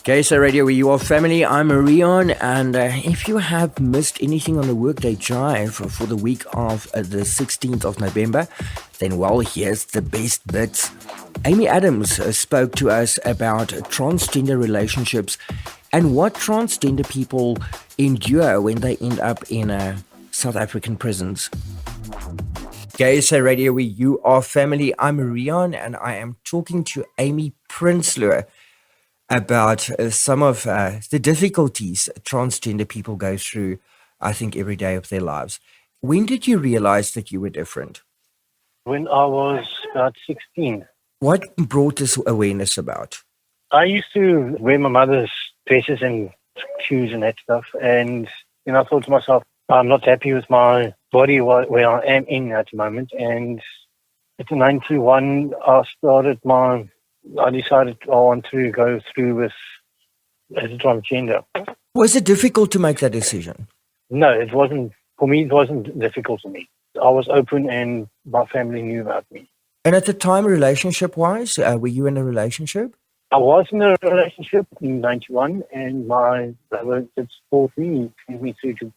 KSA Radio, where you are family. I'm Rian, and if you have missed anything on the Workday Drive for the week of the 16th of November, then well, here's the best bits. Amy Adams spoke to us about transgender relationships and what transgender people endure when they end up in South African prisons. KSA Radio, where you are family. I'm Rian, and I am talking to Amy Prinsloo about some of the difficulties transgender people go through, I think, every day of their lives. When did you realize that you were different? When I was about 16. What brought this awareness about? I used to wear my mother's dresses and shoes and that stuff, and I thought to myself, I'm not happy with my body where I am in at the moment. And at 91, I decided I want to go through with as a transgender. Was it difficult to make that decision? No, it wasn't. For me, it wasn't difficult for me. I was open and my family knew about me. And at the time, relationship-wise, were you in a relationship? I was in a relationship in 91, and my brother did support me, sent me through to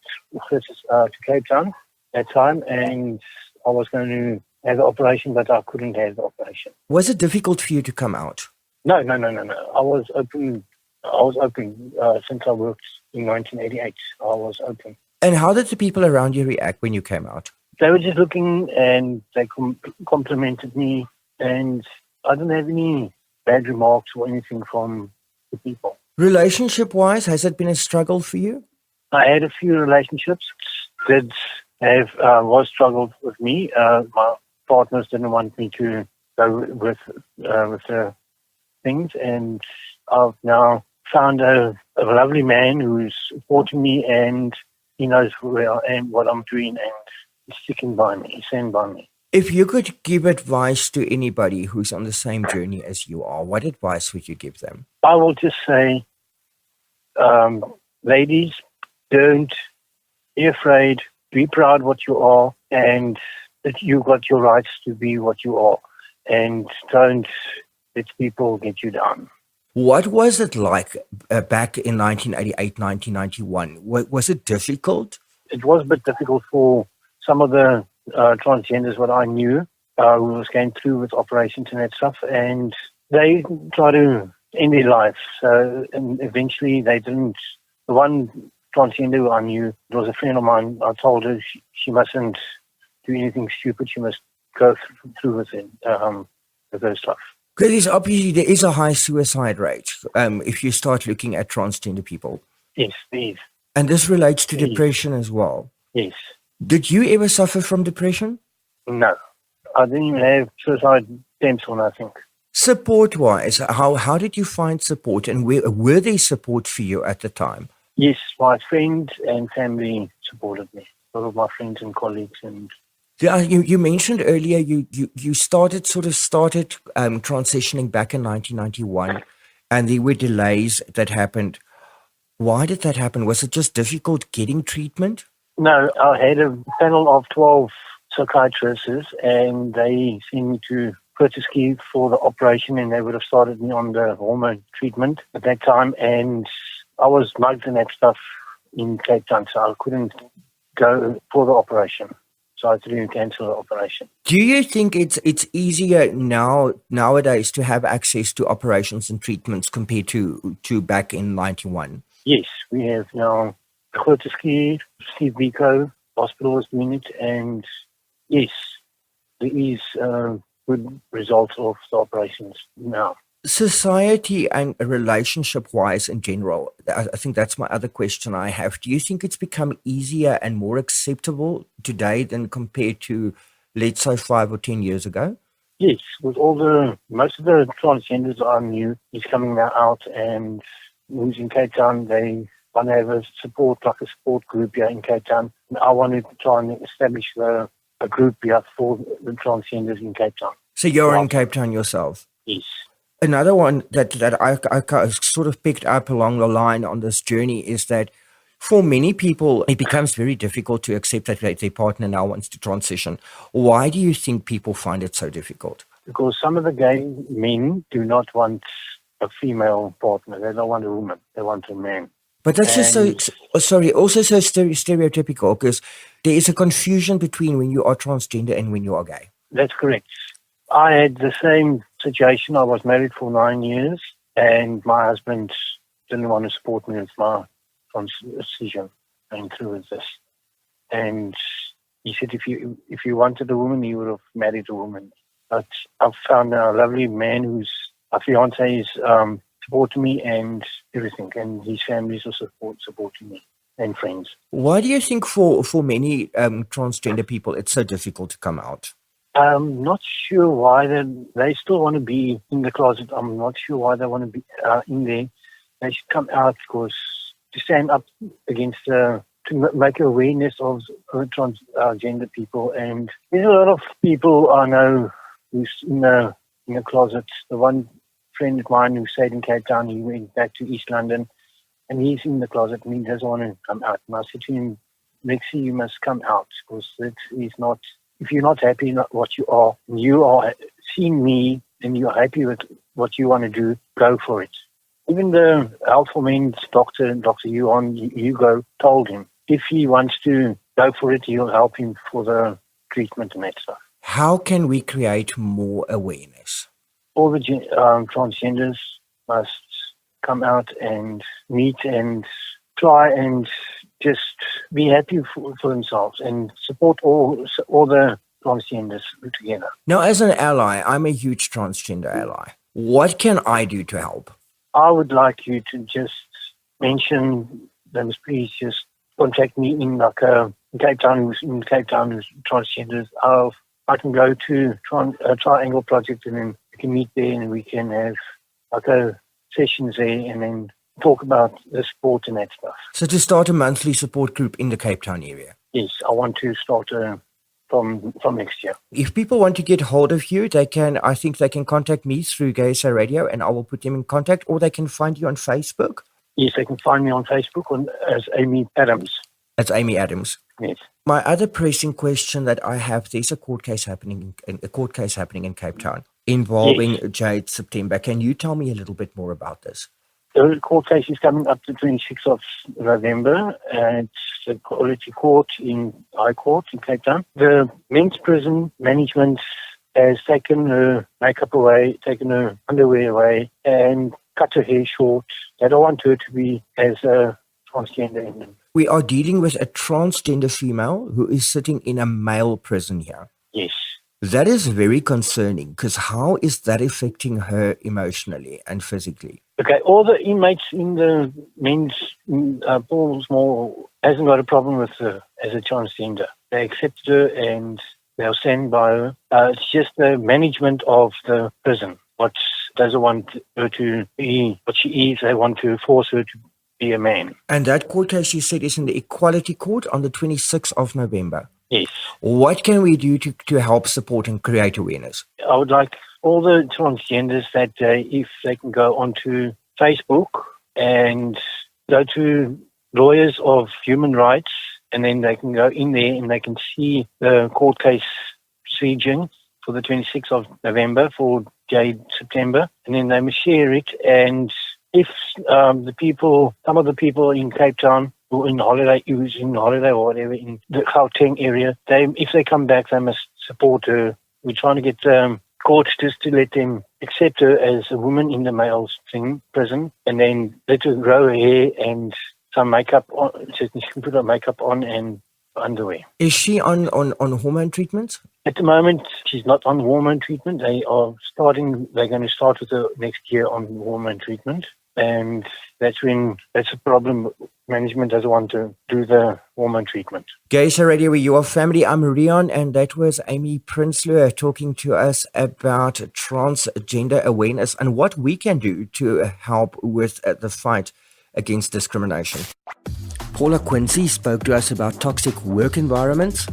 Cape Town at that time, and I was going to have the operation, but I couldn't have the operation. Was it difficult for you to come out? No. I was open. Since I worked in 1988. I was open. And how did the people around you react when you came out? They were just looking, and they complimented me, and I didn't have any bad remarks or anything from the people. Relationship-wise, has it been a struggle for you? I had a few relationships that was struggled with me. My partners didn't want me to go with the things, and I've now found a lovely man who's supporting me, and he knows where I am, what I'm doing, and he's sticking by me, he's standing by me. If you could give advice to anybody who's on the same journey as you are, what advice would you give them? I will just say, ladies, don't be afraid, be proud what you are, and that you got your rights to be what you are, and don't let people get you down. What was it like back in 1988, 1991? Was it difficult? It was a bit difficult for some of the transgenders, what I knew, who was going through with operations and that stuff, and they tried to end their life. So, and eventually they didn't. The one transgender who I knew, it was a friend of mine. I told her she mustn't do anything stupid. She must go through with it, with those stuff. Because obviously there is a high suicide rate if you start looking at transgender people. Yes, there is. And this relates to depression as well. Yes. Did you ever suffer from depression? No. I didn't even have suicide attempts or nothing. Support-wise, how did you find support, and were there support for you at the time? Yes, my friends and family supported me. A lot of my friends and colleagues. And yeah, you mentioned earlier you started transitioning back in 1991, and there were delays that happened. Why did that happen? Was it just difficult getting treatment? No, I had a panel of 12 psychiatrists, and they sent me to Kurtiski for the operation, and they would have started me on the hormone treatment at that time, and I was mugged and that stuff in Cape Town, so I couldn't go for the operation. So I had to cancel the operation. Do you think it's easier nowadays to have access to operations and treatments compared to back in 91? Yes, we have now Kurtiski, Steve Biko, hospital is doing it, and yes, there is good results of the operations now. Society and relationship-wise in general, I think that's my other question I have. Do you think it's become easier and more acceptable today than compared to, let's say, 5 or 10 years ago? Yes, with most of the transgenders I knew is coming now out, and who's in Cape Town, they want to have a support group here in Cape Town. And I wanted to try and establish a group here for the transgenders in Cape Town. So you're in Cape Town yourself? Yes. Another one that I sort of picked up along the line on this journey is that for many people, it becomes very difficult to accept that their partner now wants to transition. Why do you think people find it so difficult? Because some of the gay men do not want a female partner. They don't want a woman. They want a man. But that's just And also so stereotypical because there is a confusion between when you are transgender and when you are gay. that's correct. I had the same situation. I was married for 9 years, and my husband didn't want to support me with my transition going through with this. And he said if you wanted a woman, you would have married a woman. But I've found a lovely man who's my fiance is supporting me and everything, and his family is also supporting me and friends. Why do you think for many transgender people it's so difficult to come out? I'm not sure why they still want to be in the closet. I'm not sure why they want to be in there. They should come out because to stand up against to make awareness of transgender people. And there's a lot of people I know who's in the closet. The one friend of mine who stayed in Cape Town, he went back to East London, and he's in the closet and he doesn't want to come out. And I said to him, Lexi, you must come out because that is not. If you're not happy with what you are seeing me and you're happy with what you want to do, go for it. Even the Health for Men's doctor, Dr. Hugo, told him if he wants to go for it, he'll help him for the treatment and that stuff. How can we create more awareness? All the transgenders must come out and meet and try and just be happy for themselves and support all the transgenders together. Now, as an ally, I'm a huge transgender ally. What can I do to help? I would like you to just mention them, please just contact me in Cape Town who's transgenders. I can go to Triangle Project and then we can meet there and we can have sessions there and then talk about the sport and that stuff. So to start a monthly support group in the Cape Town area? Yes, I want to start from next year. If people want to get hold of you, I think they can contact me through Gay SA Radio and I will put them in contact, or they can find you on Facebook. Yes, they can find me on Facebook as Amy Adams. That's Amy Adams. Yes. My other pressing question that I have, there's a court case happening in Cape Town involving Jade September. Can you tell me a little bit more about this? The court case is coming up the 26th of November, and it's the Quality Court in High Court in Cape Town. The men's prison management has taken her makeup away, taken her underwear away, and cut her hair short. They don't want her to be as a transgender in them. We are dealing with a transgender female who is sitting in a male prison here. Yes. That is very concerning because how is that affecting her emotionally and physically? Okay, all the inmates in the men's Paul Small hasn't got a problem with her as a transgender. They accepted her and they'll stand by her. It's just the management of the prison what doesn't want her to be what she is. They want to force her to be a man. And that court case you said is in the Equality Court on the 26th of November. Yes. What can we do to help support and create awareness? I would like all the transgenders that if they can go onto Facebook and go to Lawyers of Human Rights, and then they can go in there and they can see the court case procedure for the 26th of November for Jade September, and then they must share it. And if some of the people in Cape Town who's in holiday or whatever in the Gauteng area, if they come back, they must support her. We're trying to get courts just to let them accept her as a woman in the male prison, and then let her grow her hair and some makeup on, so she can put her makeup on and underwear. Is she on hormone treatment? At the moment, she's not on hormone treatment. They're going to start with her next year on hormone treatment. And that's a problem. Management doesn't want to do the hormone treatment. Gay SA Radio, with your family. I'm Rian, and that was Amy Prinsloo talking to us about transgender awareness and what we can do to help with the fight against discrimination. Paula Quinsee spoke to us about toxic work environments.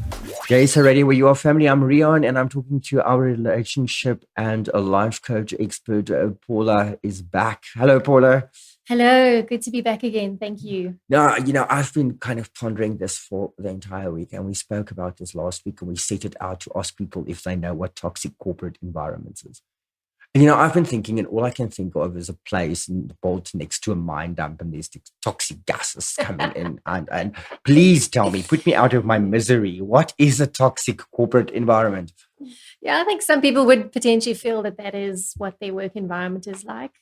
Gay SA Radio, with your family. I'm Rian, and I'm talking to our relationship and a life coach expert. Paula is back. Hello, Paula. Hello, good to be back again. Thank you. Now, I've been kind of pondering this for the entire week, and we spoke about this last week, and we set it out to ask people if they know what toxic corporate environments is. And, I've been thinking, and all I can think of is a place built next to a mine dump, and there's toxic gases coming in. And please tell me, put me out of my misery. What is a toxic corporate environment? Yeah, I think some people would potentially feel that that is what their work environment is like.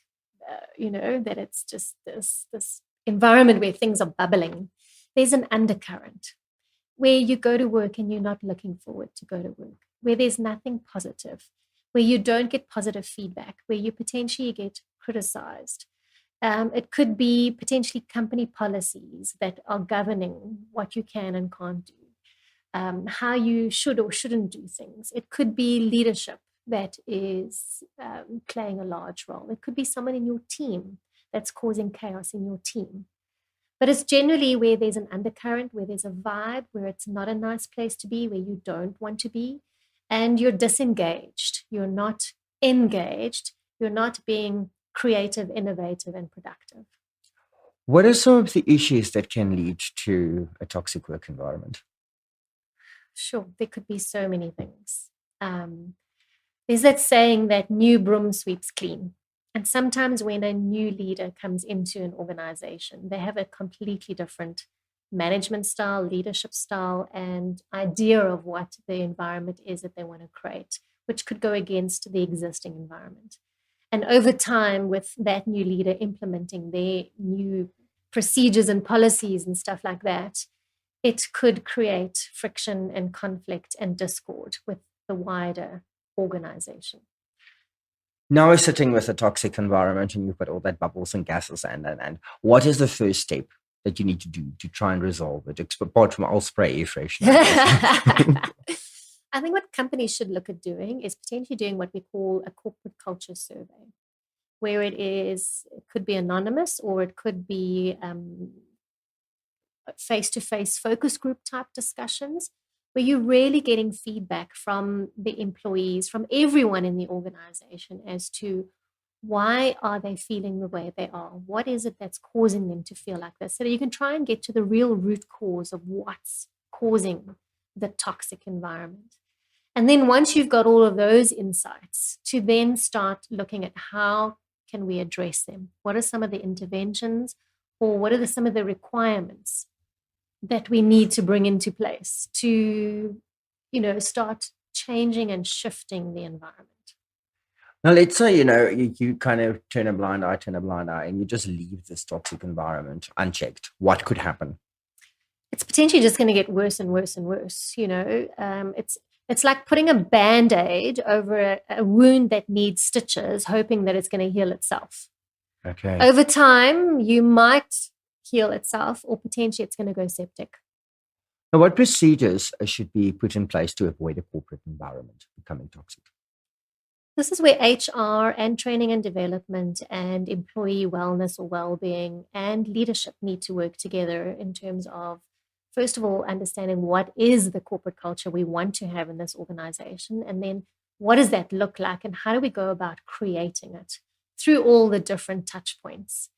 That it's just this environment where things are bubbling. There's an undercurrent where you go to work and you're not looking forward to go to work, where there's nothing positive, where you don't get positive feedback, where you potentially get criticized. It could be potentially company policies that are governing what you can and can't do, how you should or shouldn't do things. It could be leadership that is playing a large role. It could be someone in your team that's causing chaos in your team. But it's generally where there's an undercurrent, where there's a vibe, where it's not a nice place to be, where you don't want to be, and you're disengaged. You're not engaged. You're not being creative, innovative, and productive. What are some of the issues that can lead to a toxic work environment? Sure, there could be so many things. There's that saying that new broom sweeps clean. And sometimes when a new leader comes into an organization, they have a completely different management style, leadership style, and idea of what the environment is that they want to create, which could go against the existing environment. And over time, with that new leader implementing their new procedures and policies and stuff like that, it could create friction and conflict and discord with the wider organization. Now we're sitting with a toxic environment and you've got all that bubbles and gases and what is the first step that you need to do to try and resolve it, apart from I'll spray air freshener? I think what companies should look at doing is potentially doing what we call a corporate culture survey, where it could be anonymous or it could be face-to-face focus group type discussions, where you're really getting feedback from the employees, from everyone in the organization as to why are they feeling the way they are? What is it that's causing them to feel like this? So that you can try and get to the real root cause of what's causing the toxic environment. And then once you've got all of those insights, to then start looking at how can we address them? What are some of the interventions, or what are some of the requirements that we need to bring into place to, start changing and shifting the environment? Now, let's say, you kind of turn a blind eye, and you just leave this toxic environment unchecked. What could happen? It's potentially just going to get worse and worse and worse. It's like putting a Band-Aid over a wound that needs stitches, hoping that it's going to heal itself. Okay. Over time, you might heal itself, or potentially it's going to go septic. Now, what procedures should be put in place to avoid a corporate environment becoming toxic? This is where HR and training and development and employee wellness or well-being and leadership need to work together in terms of, first of all, understanding what is the corporate culture we want to have in this organization, and then what does that look like, and how do we go about creating it through all the different touch points,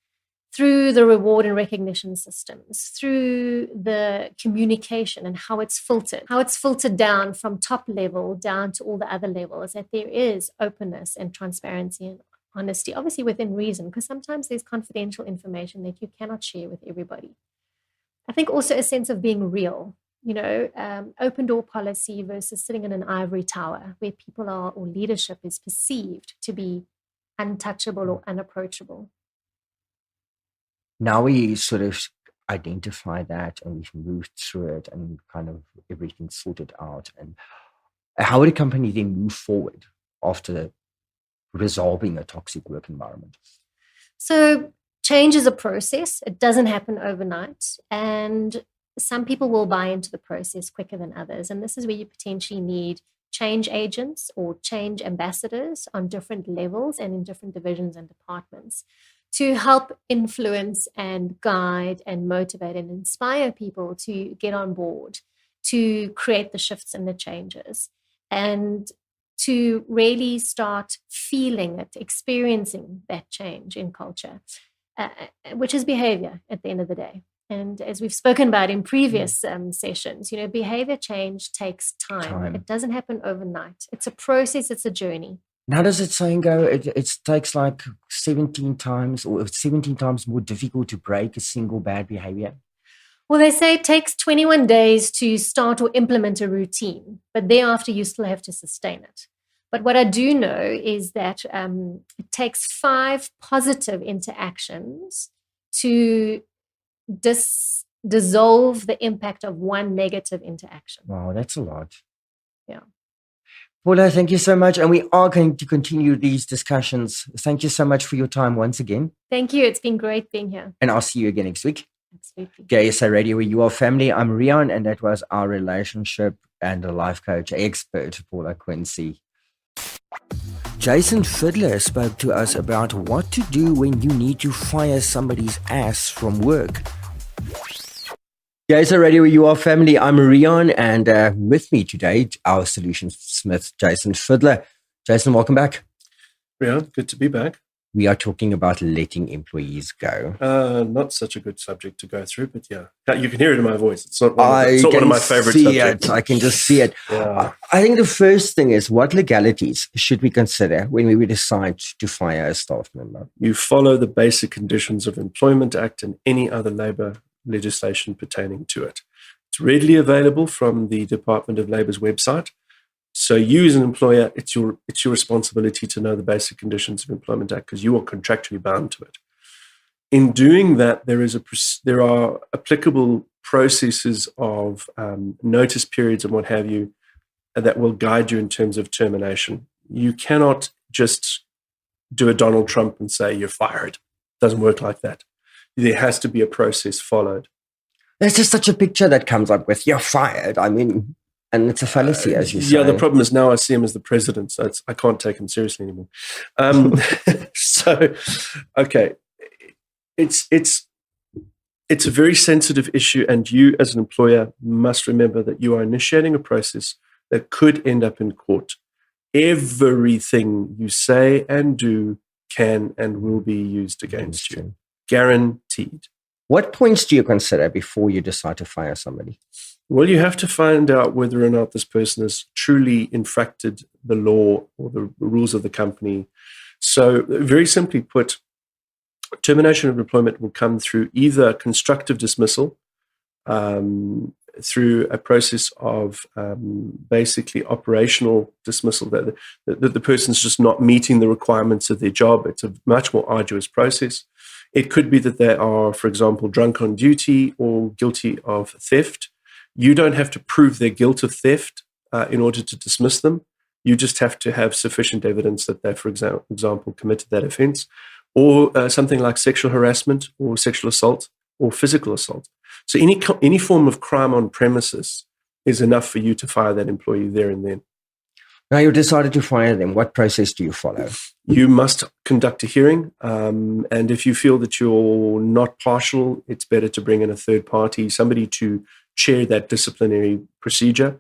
through the reward and recognition systems, through the communication and how it's filtered down from top level down to all the other levels, that there is openness and transparency and honesty, obviously within reason, because sometimes there's confidential information that you cannot share with everybody. I think also a sense of being real, open door policy versus sitting in an ivory tower where people are, or leadership is perceived to be untouchable or unapproachable. Now we sort of identify that and we've moved through it and kind of everything sorted out. And how would a company then move forward after resolving a toxic work environment? So change is a process. It doesn't happen overnight. And some people will buy into the process quicker than others. And this is where you potentially need change agents or change ambassadors on different levels and in different divisions and departments to help influence and guide and motivate and inspire people to get on board, to create the shifts and the changes, and to really start feeling it, experiencing that change in culture, which is behavior at the end of the day. And as we've spoken about in previous sessions, behavior change takes time. It doesn't happen overnight. It's a process. It's a journey. Now, does it saying go? It takes like 17 times or 17 times more difficult to break a single bad behavior. Well, they say it takes 21 days to start or implement a routine, but thereafter you still have to sustain it. But what I do know is that it takes 5 positive interactions to dissolve the impact of 1 negative interaction. Wow, that's a lot. Yeah. Paula, thank you so much. And we are going to continue these discussions. Thank you so much for your time once again. Thank you. It's been great being here. And I'll see you again next week. Absolutely. KSA Radio, where you are family. I'm Rian, and that was our relationship and a life coach expert, Paula Quinsee. Jason Fiddler spoke to us about what to do when you need to fire somebody's ass from work. KSA Radio, where you are family. I'm Rian, and with me today, our solution smith, Jason Fiddler. Jason, welcome back. Rian, good to be back. We are talking about letting employees go. Not such a good subject to go through, but yeah, you can hear it in my voice. It's not one of my favorite subjects. I can just see it. Yeah. I think the first thing is, what legalities should we consider when we decide to fire a staff member? You follow the Basic Conditions of Employment Act and any other labor legislation pertaining to it. It's readily available from the Department of Labor's website. So you as an employer, it's your responsibility to know the Basic Conditions of Employment Act because you are contractually bound to it. In doing that, there are applicable processes of notice periods and what have you that will guide you in terms of termination. You cannot just do a Donald Trump and say you're fired. It doesn't work like that. There has to be a process followed. There's just such a picture that comes up with, you're fired. I mean... And it's a fallacy, as you say. Yeah, the problem is now I see him as the president, so I can't take him seriously anymore. So, okay, it's a very sensitive issue, and you as an employer must remember that you are initiating a process that could end up in court. Everything you say and do can and will be used against you. Guaranteed. What points do you consider before you decide to fire somebody? Well, you have to find out whether or not this person has truly infracted the law or the rules of the company. So, very simply put, termination of employment will come through either constructive dismissal, through a process of basically operational dismissal, that the person's just not meeting the requirements of their job. It's a much more arduous process. It could be that they are, for example, drunk on duty or guilty of theft. You don't have to prove their guilt of theft in order to dismiss them. You just have to have sufficient evidence that they, for example, committed that offense, or something like sexual harassment or sexual assault or physical assault. So any form of crime on premises is enough for you to fire that employee there and then. Now you've decided to fire them. What process do you follow? You must conduct a hearing, and if you feel that you're not partial, it's better to bring in a third party, somebody to chair that disciplinary procedure.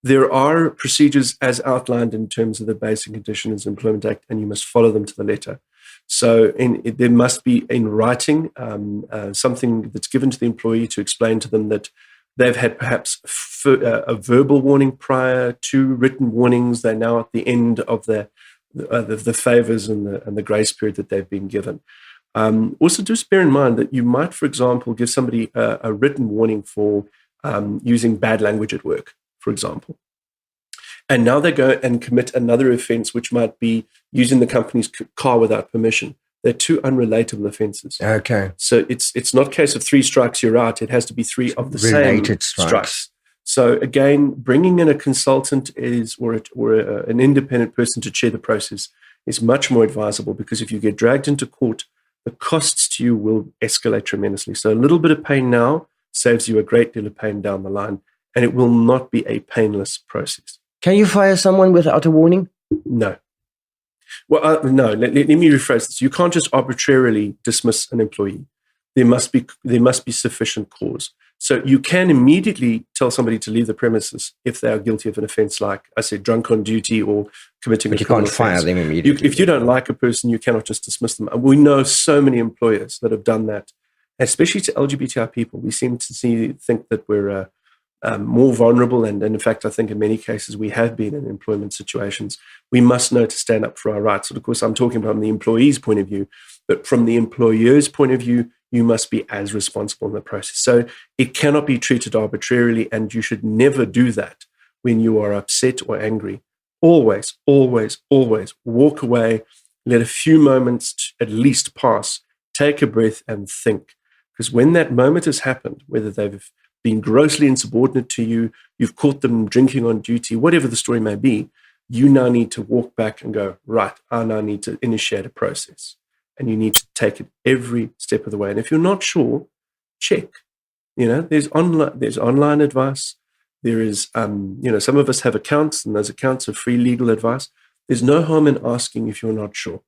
There are procedures as outlined in terms of the Basic Conditions of Employment Act, and you must follow them to the letter. So there must be in writing something that's given to the employee to explain to them that they've had perhaps a verbal warning prior to written warnings. They're now at the end of the favors and the grace period that they've been given. Also, just bear in mind that you might, for example, give somebody a written warning for using bad language at work, for example. And now they go and commit another offense, which might be using the company's car without permission. They're two unrelatable offenses. Okay. So it's not a case of 3 strikes, you're out. It has to be 3 of the related same strikes. So again, bringing in a consultant or an independent person to chair the process is much more advisable, because if you get dragged into court, the costs to you will escalate tremendously. So a little bit of pain now saves you a great deal of pain down the line, and it will not be a painless process. Can you fire someone without a warning? No. Well, no. Let me rephrase this. You can't just arbitrarily dismiss an employee. There must be sufficient cause. So you can immediately tell somebody to leave the premises if they are guilty of an offence, like I said, drunk on duty or committing a criminal offence. But you can't fire them immediately. If you don't like a person, you cannot just dismiss them. We know so many employers that have done that, especially to LGBTI people. We seem to think that we're more vulnerable. And in fact, I think in many cases we have been in employment situations. We must know to stand up for our rights. And of course, I'm talking about from the employee's point of view, but from the employer's point of view, you must be as responsible in the process. So it cannot be treated arbitrarily, and you should never do that when you are upset or angry. Always, always, always walk away, let a few moments at least pass, take a breath and think. Because when that moment has happened, whether they've been grossly insubordinate to you, you've caught them drinking on duty, whatever the story may be, you now need to walk back and go, right, I now need to initiate a process. And you need to take it every step of the way. And if you're not sure, check. There's online advice. There is, some of us have accounts, and those accounts are free legal advice. There's no harm in asking if you're not sure.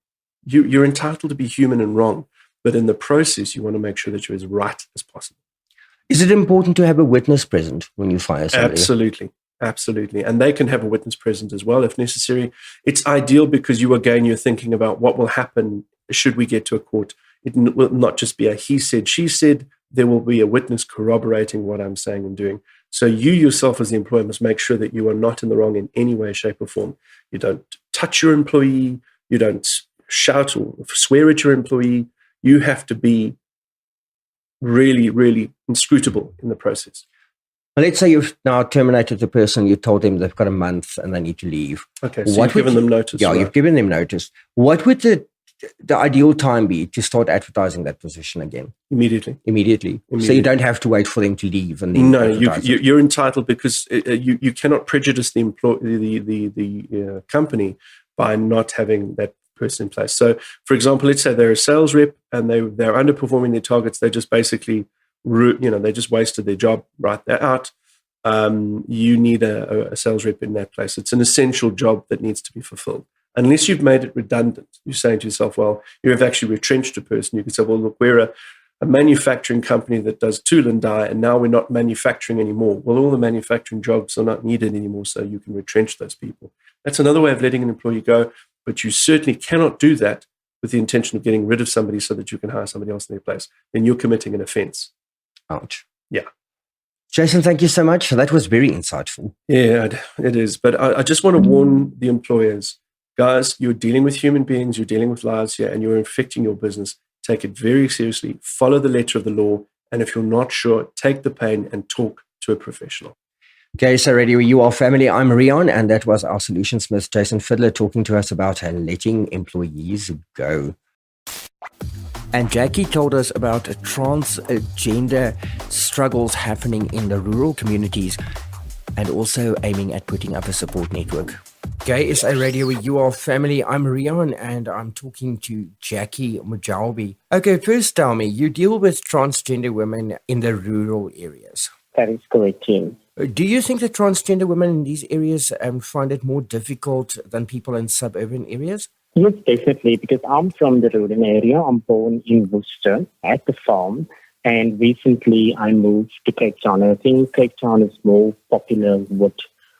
You're entitled to be human and wrong, but in the process, you want to make sure that you're as right as possible. Is it important to have a witness present when you fire somebody? Absolutely. And they can have a witness present as well if necessary. It's ideal because you're thinking about what will happen should we get to a court. It will not just be a he said, she said. There will be a witness corroborating what I'm saying and doing. So you yourself as the employer must make sure that you are not in the wrong in any way, shape, or form. You don't touch your employee. You don't shout or swear at your employee. You have to be really, really inscrutable in the process. Well, let's say you've now terminated the person, you told them they've got a month and they need to leave. Okay, so you've given them notice. Yeah, right? You've given them notice. What would the ideal time be to start advertising that position again? Immediately. So you don't have to wait for them to leave. And then no, you're entitled because you cannot prejudice the company by not having that person in place. So, for example, let's say they're a sales rep and they're underperforming their targets. They just basically, they just wasted their job. Right, they're out. You need a sales rep in that place. It's an essential job that needs to be fulfilled. Unless you've made it redundant, you're saying to yourself, well, you have actually retrenched a person. You can say, well, look, we're a manufacturing company that does tool and die, and now we're not manufacturing anymore. Well, all the manufacturing jobs are not needed anymore, so you can retrench those people. That's another way of letting an employee go, but you certainly cannot do that with the intention of getting rid of somebody so that you can hire somebody else in their place. Then you're committing an offense. Ouch. Yeah. Jason, thank you so much. That was very insightful. Yeah, it is. But I just want to warn the employers, guys, you're dealing with human beings, you're dealing with lives here, and you're affecting your business. Take it very seriously. Follow the letter of the law. And if you're not sure, take the pain and talk to a professional. Okay, so Radio You Are Family. I'm Rian, and that was our Solutionsmith, Jason Fiddler, talking to us about letting employees go. And Jackie told us about transgender struggles happening in the rural communities and also aiming at putting up a support network. KSA Radio, You Are Family. I'm Rian, and I'm talking to Jackie Mujalbi. Okay, first tell me, you deal with transgender women in the rural areas. That is correct, Tim. Do you think that transgender women in these areas find it more difficult than people in suburban areas? Yes, definitely, because I'm from the rural area. I'm born in Worcester at the farm, and recently I moved to Cape Town. I think Cape Town is more popular with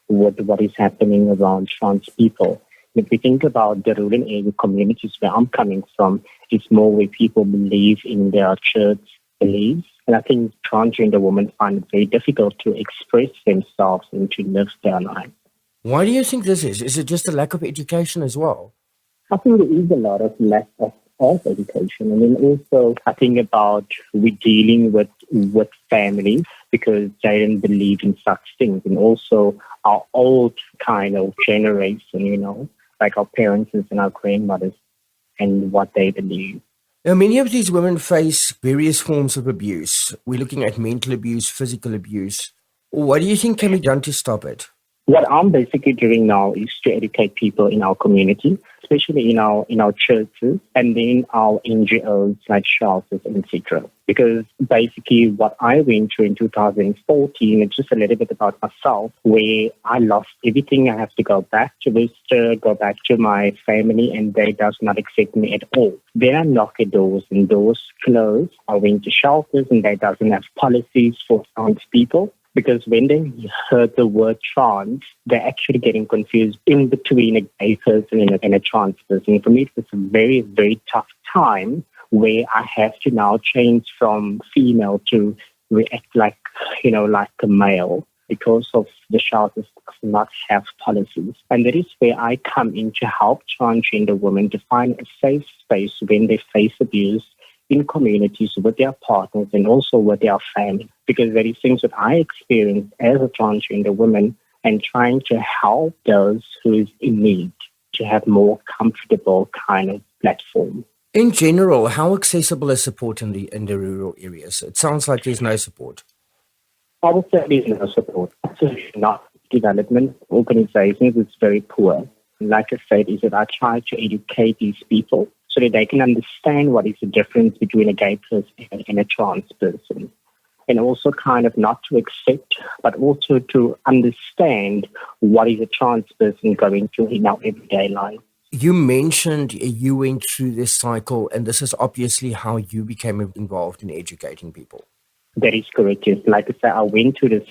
what is happening around trans people. If we think about the rural area communities where I'm coming from, it's more where people believe in their church beliefs. And I think transgender women find it very difficult to express themselves and to live their life. Why do you think this is? Is it just a lack of education as well? I think there is a lot of lack of education. I mean, also, I think about we're dealing with families because they didn't believe in such things. And also our old kind of generation, like our parents and our grandmothers and what they believe. Now, many of these women face various forms of abuse. We're looking at mental abuse, physical abuse. What do you think can be done to stop it? What I'm basically doing now is to educate people in our community, especially in our churches and then our NGOs like shelters, etc. Because basically what I went through in 2014, it's just a little bit about myself, where I lost everything. I have to go back to Worcester, go back to my family, and they does not accept me at all. Then I knocked at doors and doors closed. I went to shelters and they doesn't have policies for trans people. Because when they heard the word trans, they're actually getting confused in between a gay person and a trans person. For me, it was a very, very tough time where I have to now change from female to react like a male. because of the shelters not have policies. And that is where I come in to help transgender women to find a safe space when they face abuse in communities with their partners and also with their family. Because there is things that I experienced as a transgender woman and trying to help those who is in need to have more comfortable kind of platform. In general, how accessible is support in the rural areas? It sounds like there's no support. I would say there is no support. Absolutely not. Development organizations is very poor. Like I said, is that I try to educate these people so that they can understand what is the difference between a gay person and a trans person. And also kind of not to accept, but also to understand what is a trans person going through in our everyday life. You mentioned you went through this cycle, and this is obviously how you became involved in educating people. That is correct. Yes. Like I said, I went through the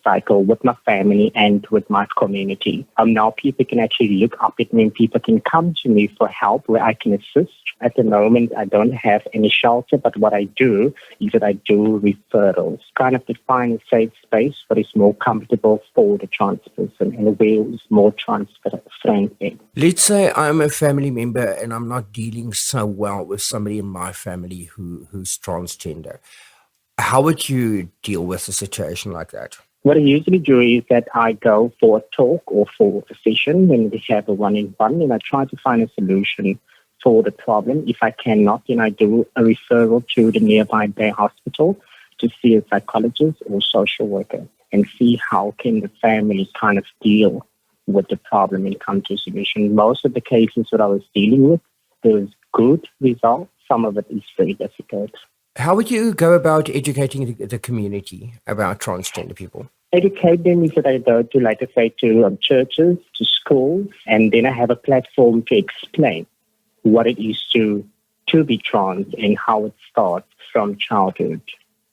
cycle with my family and with my community. Now people can actually look up at me and people can come to me for help where I can assist. At the moment, I don't have any shelter, but what I do is that I do referrals, kind of to find a safe space that is more comfortable for the trans person and where is more trans-friendly. Let's say I'm a family member and I'm not dealing so well with somebody in my family who's transgender. How would you deal with a situation like that? What I usually do is that I go for a talk or for a session when we have a one-on-one and I try to find a solution for the problem. If I cannot, then I do a referral to the nearby day hospital to see a psychologist or social worker and see how can the family kind of deal with the problem and come to a solution. Most of the cases that I was dealing with, there was good results. Some of it is very difficult. How would you go about educating the community about transgender people? Educate them is that I go to, like I say, to churches, to schools, and then I have a platform to explain what it is to be trans and how it starts from childhood.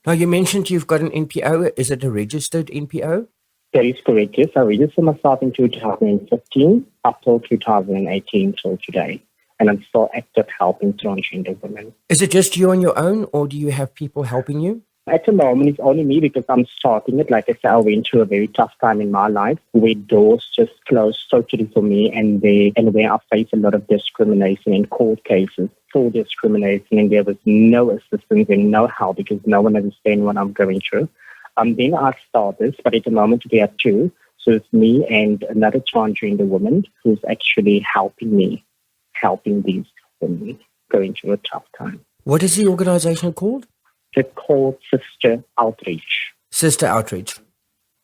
Now, you mentioned you've got an NPO. Is it a registered NPO? That is correct, yes. I registered myself in 2015 up till 2018 till today. And I'm still active helping transgender women. Is it just you on your own, or do you have people helping you? At the moment, it's only me because I'm starting it. Like I said, I went through a very tough time in my life where doors just closed totally for me and where I faced a lot of discrimination in court cases for discrimination, and there was no assistance and no help because no one understands what I'm going through. Then I started, but at the moment we have two. So it's me and another transgender woman who's actually helping these women going through a tough time. What is the organization called? It's called Sister Outreach. Sister Outreach.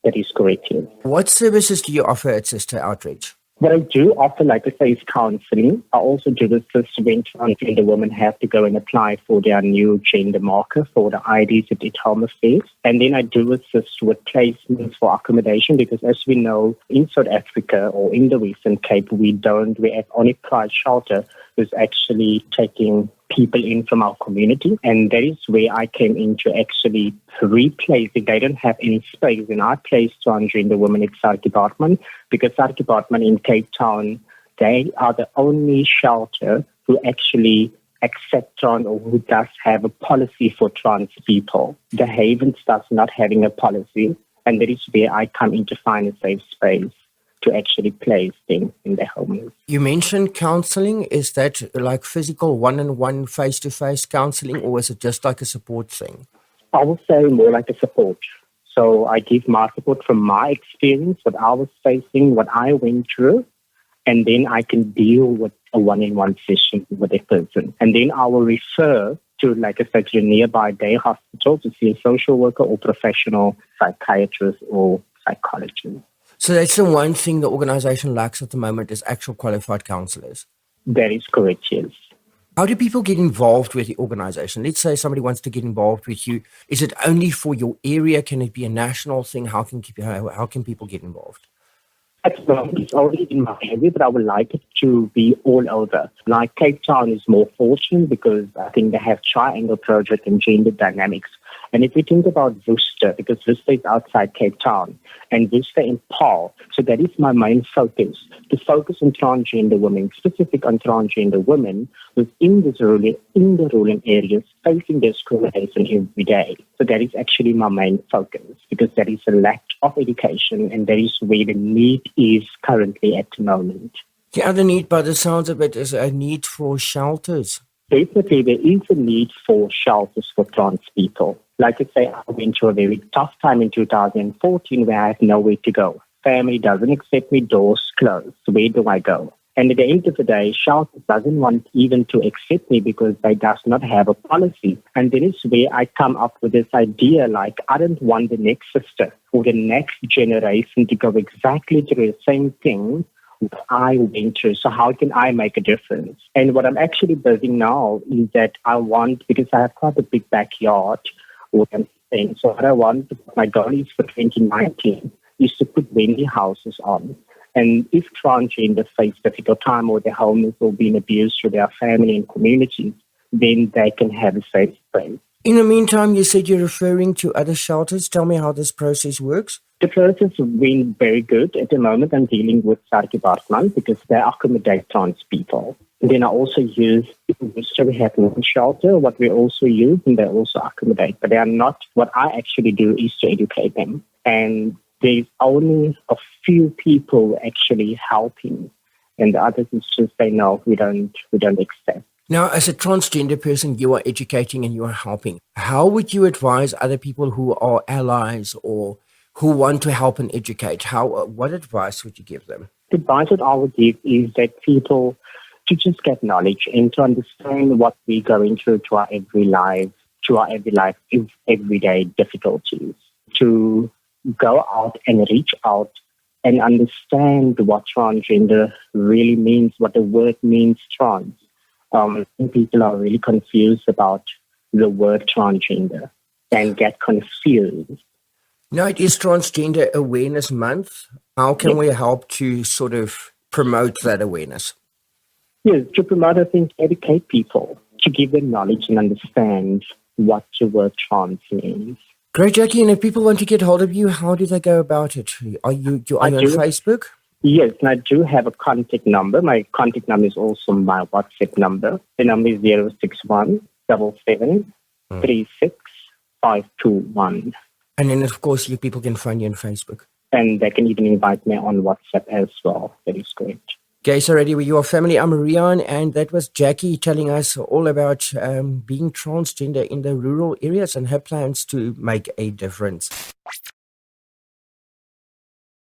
That is correct, yes. What services do you offer at Sister Outreach? What I do offer, like I say, is counseling. I also do assist when transgender women have to go and apply for their new gender marker for the IDs at the Home Affairs. And then I do assist with placements for accommodation because as we know, in South Africa or in the Western Cape, we have only private shelter who's actually taking people in from our community. And that is where I came in to actually replace if they don't have any space. And I placed transgender women at South Department because South Department in Cape Town, they are the only shelter who actually accept trans or who does have a policy for trans people. The Havens does not having a policy. And that is where I come in to find a safe space to actually place them in their homes. You mentioned counseling. Is that like physical one-on-one, face-to-face counseling, or is it just like a support thing? I would say more like a support. So I give my support from my experience, what I was facing, what I went through, and then I can deal with a one-on-one session with a person. And then I will refer to, like I said, to a nearby day hospital to see a social worker or professional psychiatrist or psychologist. So that's the one thing the organization lacks at the moment is actual qualified counselors. That is correct, yes. How do people get involved with the organization? Let's say somebody wants to get involved with you. Is it only for your area? Can it be a national thing? How can people get involved? At the moment, it's already in my area, but I would like it to be all over. Like Cape Town is more fortunate because I think they have Triangle Project and Gender Dynamics. And if we think about Worcester, because Worcester is outside Cape Town, and Worcester in Paul, so that is my main focus, to focus on transgender women, specific on transgender women within the rural areas facing discrimination every day. So that is actually my main focus, because there is a lack of education, and that is where the need is currently at the moment. The other need, by the sounds of it, is a need for shelters. Definitely, there is a need for shelters for trans people. Like I say, I went through a very tough time in 2014 where I had nowhere to go. Family doesn't accept me, doors closed. Where do I go? And at the end of the day, shelter doesn't want even to accept me because they does not have a policy. And that is where I come up with this idea, like I don't want the next sister or the next generation to go exactly through the same thing I went through. So how can I make a difference? And what I'm actually building now is that I want, because I have quite a big backyard, so what I want, my goal is for 2019, is to put Wendy houses on. And if transgender face difficult time or they're homeless or being abused through their family and communities, then they can have a safe place. In the meantime, you said you're referring to other shelters. Tell me how this process works. The process has been very good. At the moment, I'm dealing with Sarki Bartman because they accommodate trans people. And then I also use, so we have one shelter, what we also use, and they also accommodate. But they are not, what I actually do is to educate them. And there's only a few people actually helping. And the others is just say, no, we don't accept. Now, as a transgender person, you are educating and you are helping. How would you advise other people who are allies or who want to help and educate? What advice would you give them? The advice that I would give is that people to just get knowledge and to understand what we're going through to our everyday difficulties. To go out and reach out and understand what transgender really means, what the word means, trans. People are really confused about the word transgender and get confused. Now, it is Transgender Awareness Month. How can we help to sort of promote that awareness? Yes, to promote, I think, educate people, to give them knowledge and understand what the word trans means. Great, Jackie. And if people want to get hold of you, how do they go about it? Are you on Facebook? Yes, and I do have a contact number. My contact number is also my WhatsApp number. The number is 061 77 36 521. And then, of course, people can find you on Facebook. And they can even invite me on WhatsApp as well. That is great. Okay, so ready with your family. I'm Rian, and that was Jackie telling us all about being transgender in the rural areas and her plans to make a difference.